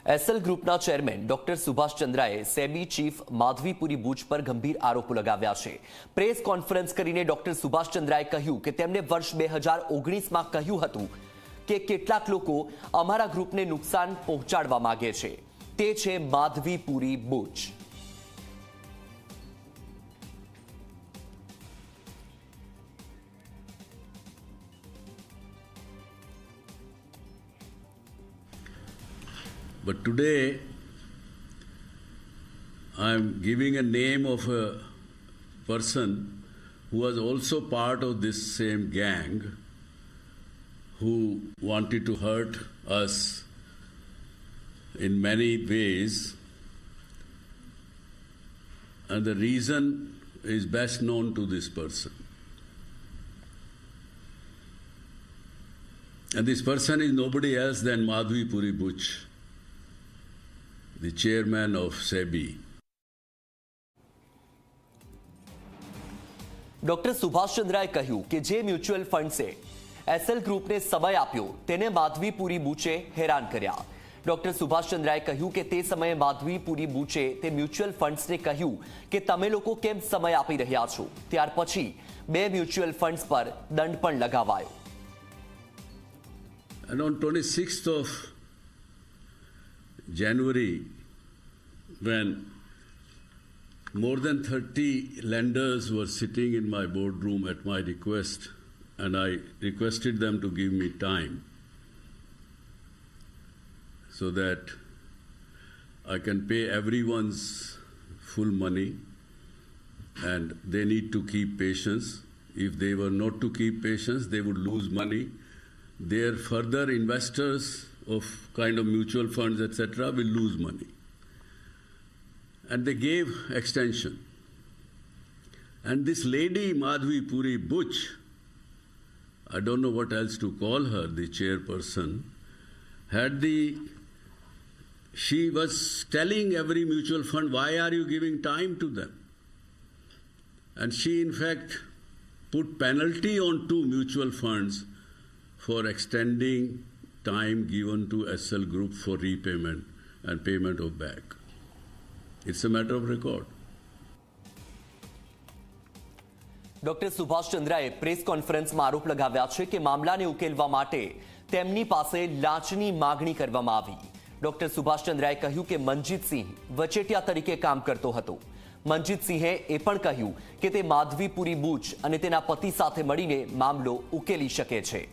SL ગ્રુપના chairman doctor Subhash ચંદ્રાએ SEBI chief Madhabi Puri Buch પર ગંભીર આરોપો લગાવ્યા છે। પ્રેસ કોન્ફરન્સ કરીને ડોક્ટર સુભાષ ચંદ્રાએ કહ્યું કે તેમણે વર્ષ 2019માં કહ્યું હતું કે કેટલાક લોકો અમારા ગ્રુપને નુકસાન પહોંચાડવા માંગે છે। તે છે માધવીપુરી બુચ। But today, I am giving a name of a person who was also part of this same gang, who wanted to hurt us in many ways. And the reason is best known to this person. And this person is nobody else than Madhvipuri Buch, the chairman of SEBI. Doctor Subhash ચંદ્રાએ કહ્યું કે જે mutual ફંડ્સે SL ગ્રુપને સમય આપ્યો તેને માધવીપુરી બુચે હેરાન કર્યા। Doctor Subhash ચંદ્રાએ કહ્યું કે તે સમયે માધવીપુરી બુચે તે મ્યુચ્યુઅલ ફંડ્સને કહ્યું કે તમે લોકો કેમ સમય આપી રહ્યા છો। ત્યાર પછી બે મ્યુચ્યુઅલ ફંડ્સ પર દંડ પણ લગાવાયો। And on 26th of January, when more than 30 lenders were sitting in my boardroom at my request, and I requested them to give me time so that I can pay everyone's full money, and they need to keep patience. If they were not to keep patience, they would lose money. Their further investors of kind of mutual funds, etc., will lose money. And they gave extension. And this lady, Madhvipuri Buch, I don't know what else to call her, the chairperson, she was telling every mutual fund, why are you giving time to them? And she, in fact, put penalty on 2 mutual funds for extending time given to SL Group for repayment and payment of back. It's a matter of record. Doctor Subhash ચંદ્રાએ press કોન્ફરન્સમાં આરોપ લગાવ્યા છે કે મામલાને ઉકેલવા માટે તેમની પાસે લાંચની માગણી કરવામાં આવી। ડોક્ટર સુભાષ ચંદ્રાએ કહ્યું કે મનજીત સિંહ વચેટિયા તરીકે કામ કરતો હતો। મનજીત સિંહે એ પણ કહ્યું કે તે માધવીપુરી બુચ અને તેના પતિ સાથે મળીને મામલો ઉકેલી શકે છે।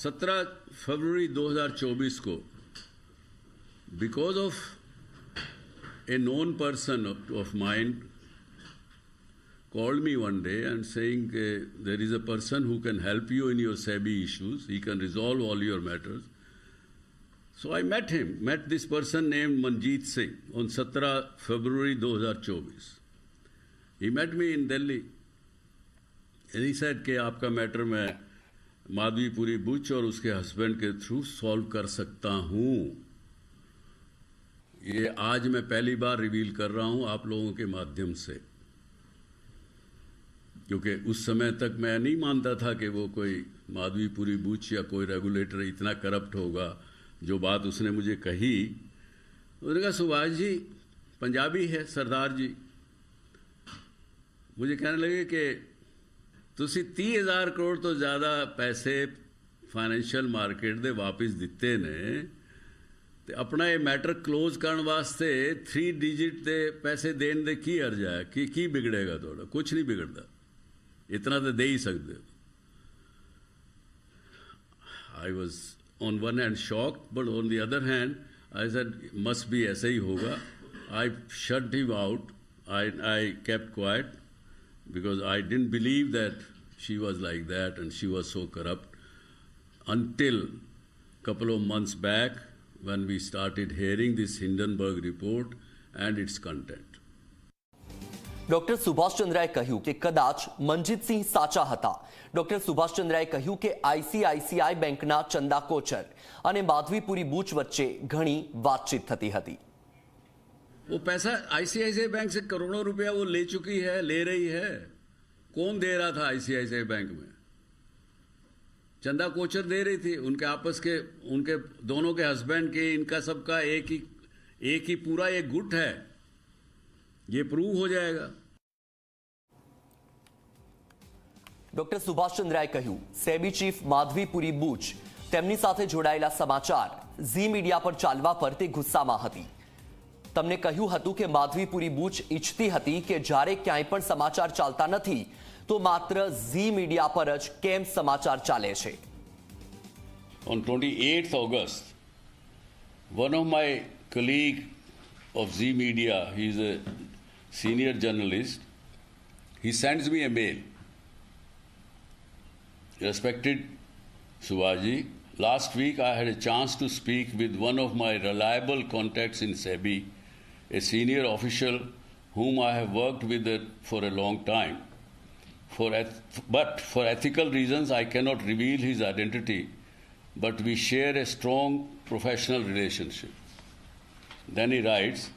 17 फरवरी 2024 को, because of a known person of mine called me one day and saying there is a person who can help you in your SEBI issues, he can resolve all your matters. So I met this person named Manjeet Singh on 17 February 2024. He met me in Delhi and he said कि आपका matter मैं माधवीपुरी बुच और उसके husband के through solve कर सकता हूं। ये आज मैं पहली बार रिवील कर रहा हूं आप लोगों के माध्यम से, क्योंकि उस समय तक मैं नहीं मानता था कि वो कोई माधवीपुरी बुच या कोई रेगुलेटर इतना करप्ट होगा। जो बात उसने मुझे कही, उसने कहा सुभाष जी पंजाबी है सरदार जी, मुझे कहने लगे कि ਤੁਸੀਂ 30,000 ਕਰੋੜ ਤੋਂ ਜ਼ਿਆਦਾ ਪੈਸੇ ਫਾਈਨੈਂਸ਼ੀਅਲ ਮਾਰਕੀਟ ਦੇ ਵਾਪਸ ਦਿੱਤੇ ਨੇ ਤੇ ਆਪਣਾ ਇਹ ਮੈਟਰ ਕਲੋਜ਼ ਕਰਨ ਵਾਸਤੇ 3 ਡਿਜਿਟ ਦੇ ਪੈਸੇ ਦੇਣ ਦੇ ਕੀ ਅਰਜ਼ ਹੈ? ਕੀ ਵਿਗੜੇਗਾ ਤੁਹਾਡਾ? ਕੁਝ ਨਹੀਂ ਵਿਗੜਦਾ, ਇਤਨਾ ਤਾਂ ਦੇ ਹੀ ਸਕਦੇ ਹੋ। I was on one hand shocked, but on the other hand I said must be ऐसा ही होगा। I shut him out. I kept quiet because I didn't believe that she was like that and she was so corrupt until a couple of months back when we started hearing this Hindenburg report and its content. Doctor Subhash ચંદ્રાએ કહ્યું કે કદાચ મનજીત સિંહ સાચા હતા। Doctor Subhash ચંદ્રાએ કહ્યું કે ICICI બેંકના ચંદા કોચર અને માધવીપુરી બુચ વચ્ચે ઘણી વાતચીત થતી હતી। वो पैसा आईसीआईसीआई बैंक से करोड़ों रुपया वो ले चुकी है, ले रही है। कौन दे रहा था आईसीआईसीआई बैंक में? चंदा कोचर दे रही थी, उनके आपस के, उनके दोनों के हस्बैंड के, इनका सबका एक ही पूरा एक गुट है, ये प्रूव हो जाएगा। ડોક્ટર સુભાષ ચંદ્રાએ કહ્યું, સેબી ચીફ માધવીપુરી બુચ તેમની સાથે જોડાયેલા સમાચાર ઝી મીડિયા પર ચાલવા પર તે ગુસ્સામાં હતી. તમને કહ્યું હતું કે માધવીપુરી બુચ ઈચ્છતી હતી કે જ્યારે ક્યાંય પણ સમાચાર ચાલતા નથી તો માત્ર ઝી મીડિયા પર જ કેમ સમાચાર ચાલે છે. On 28th August, one of my colleague of Zee Media, he is a senior journalist, he sends me a mail. Respected Subhaji, last week I had a chance to speak with one of my reliable contacts in SEBI, a senior official whom I have worked with for a long time. But for ethical reasons, I cannot reveal his identity, but we share a strong professional relationship. Then he writes,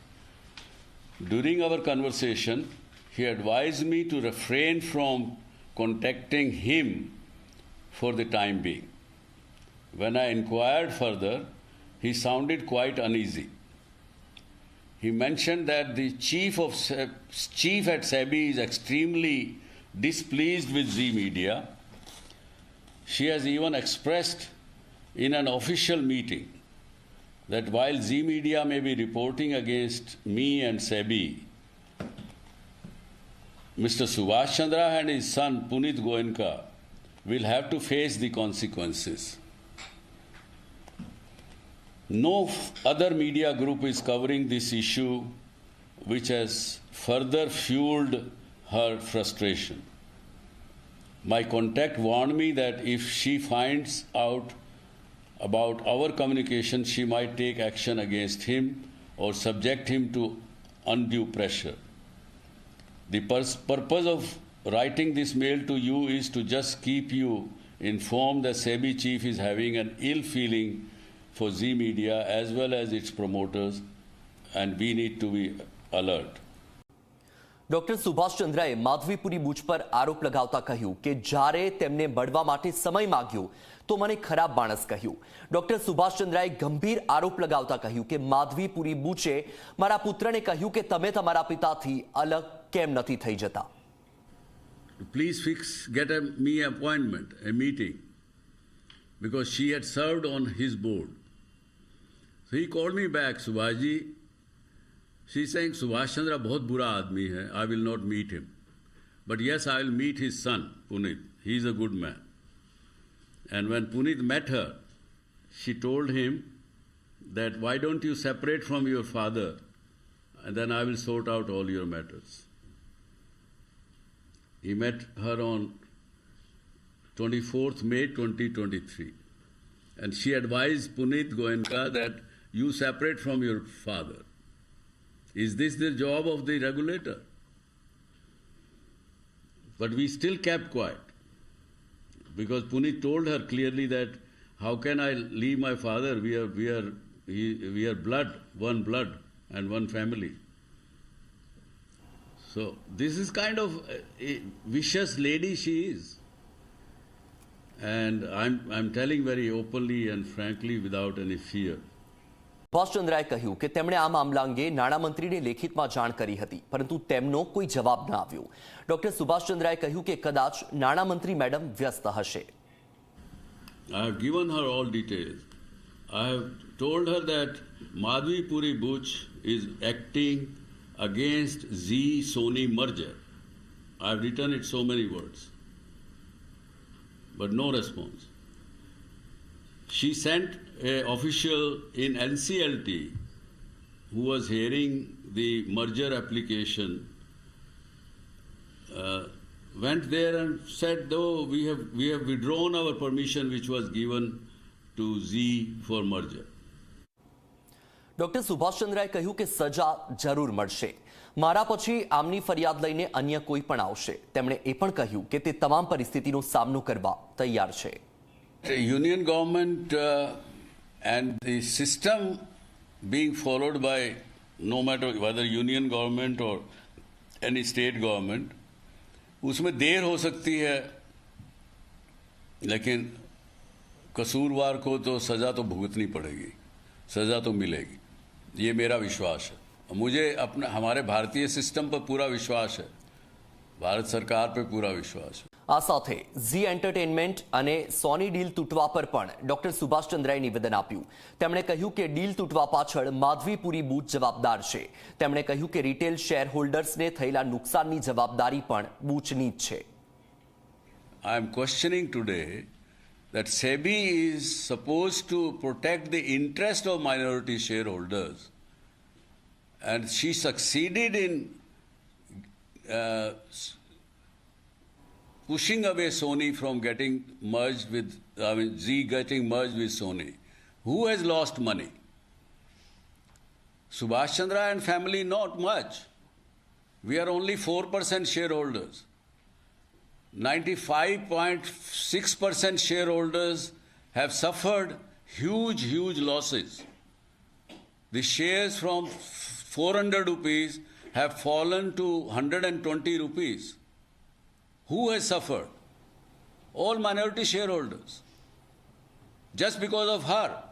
during our conversation, he advised me to refrain from contacting him for the time being. When I inquired further, he sounded quite uneasy. He mentioned that the chief at SEBI is extremely displeased with Zee Media. She has even expressed in an official meeting that while Zee Media may be reporting against me and SEBI, Mr. Subhash Chandra and his son Punit Goenka will have to face the consequences. No other media group is covering this issue, which has further fueled her frustration. My contact warned me that if she finds out about our communication, she might take action against him or subject him to undue pressure. The purpose of writing this mail to you is to just keep you informed that SEBI chief is having an ill feeling for Zee Media as well as its promoters, and we need to be alert. Doctor Subhash ચંદ્રાએ માધવીપુરી બુચ પર આરોપ લગાવતા કહ્યું કે જ્યારે તેમને મળવા માટે સમય માંગ્યો તો મને ખરાબ માણસ કહ્યું. ડોક્ટર સુભાષ ચંદ્રાએ ગંભીર આરોપ લગાવતા કહ્યું કે માધવીપુરી બુચે મારા પુત્રને કહ્યું કે તમે તમારા પિતાથી અલગ કેમ નથી થઈ જતા. Please get me an appointment, a meeting, because she had served on his board. So he called me back, Subhaji. She's saying, Subhash Chandra बहुत बुरा आदमी है, I will not meet him. But yes, I will meet his son, Punit. He is a good man. And when Punit met her, she told him that why don't you separate from your father and then I will sort out all your matters. He met her on 24th May 2023. And she advised Punit Goenka that you separate from your father. Is this the job of the regulator? But we still kept quiet because Punit told her clearly that how can I leave my father? We are blood, one blood and one family. So this is kind of a vicious lady she is. And I'm telling very openly and frankly without any fear. Subhash ચંદ્રાએ કહ્યું કે તેમણે આ મામલા અંગે નાણામંત્રીને લેખિતમાં જાણ કરી હતી, પરંતુ તેમનો કોઈ જવાબ ન આવ્યો. ડોક્ટર સુભાષ ચંદ્રાએ કહ્યું કે કદાચ નાણામંત્રી મેડમ વ્યસ્ત હશે. I have given her all details. I have told her that Madhvipuri Butch is acting against Zee-Sony merger. I have written it so many words, but no response. She sent an official in NCLT who was hearing the merger application, went there and said, though we have withdrawn our permission which was given to Zee for merger. Doctor Subhash ચંદ્રાએ કહ્યું કે સજા જરૂર મળશે. મારા પછી આમની ફરિયાદ લઈને અન્ય કોઈ પણ આવશે. તેમણે એ પણ કહ્યું કે તે તમામ પરિસ્થિતિનો સામનો કરવા તૈયાર છે. The union government and the system being followed by no matter whether union government or any state government, उसमें देर हो सकती है, लेकिन कसूरवार को तो सज़ा तो भुगतनी पड़ेगी, सज़ा तो मिलेगी, ये मेरा विश्वास है। मुझे अपना हमारे भारतीय सिस्टम पर पूरा विश्वास है, भारत सरकार पर पूरा विश्वास है। આ સાથે ઝી એન્ટરટેનમેન્ટ અને સોની ડીલ તૂટવા પર પણ ડોક્ટર સુભાષ ચંદ્રાએ નિવેદન આપ્યું. તેમણે કહ્યું કે ડીલ તૂટવા પાછળ માધવીપુરી બૂચ જવાબદાર છે. તેમણે કહ્યું કે રિટેલ શેર હોલ્ડર્સને થયેલા નુકસાનની જવાબદારી પણ બૂચની જ છે. I am questioning today that SEBI is supposed to protect the interest of minority shareholders, and she succeeded in pushing away Sony from getting merged with, Zee getting merged with Sony. Who has lost money? Subhash Chandra and family, not much. We are only 4% shareholders. 95.6% shareholders have suffered huge losses. The shares from 400 rupees have fallen to 120 rupees. Who has suffered? All minority shareholders. Just because of her.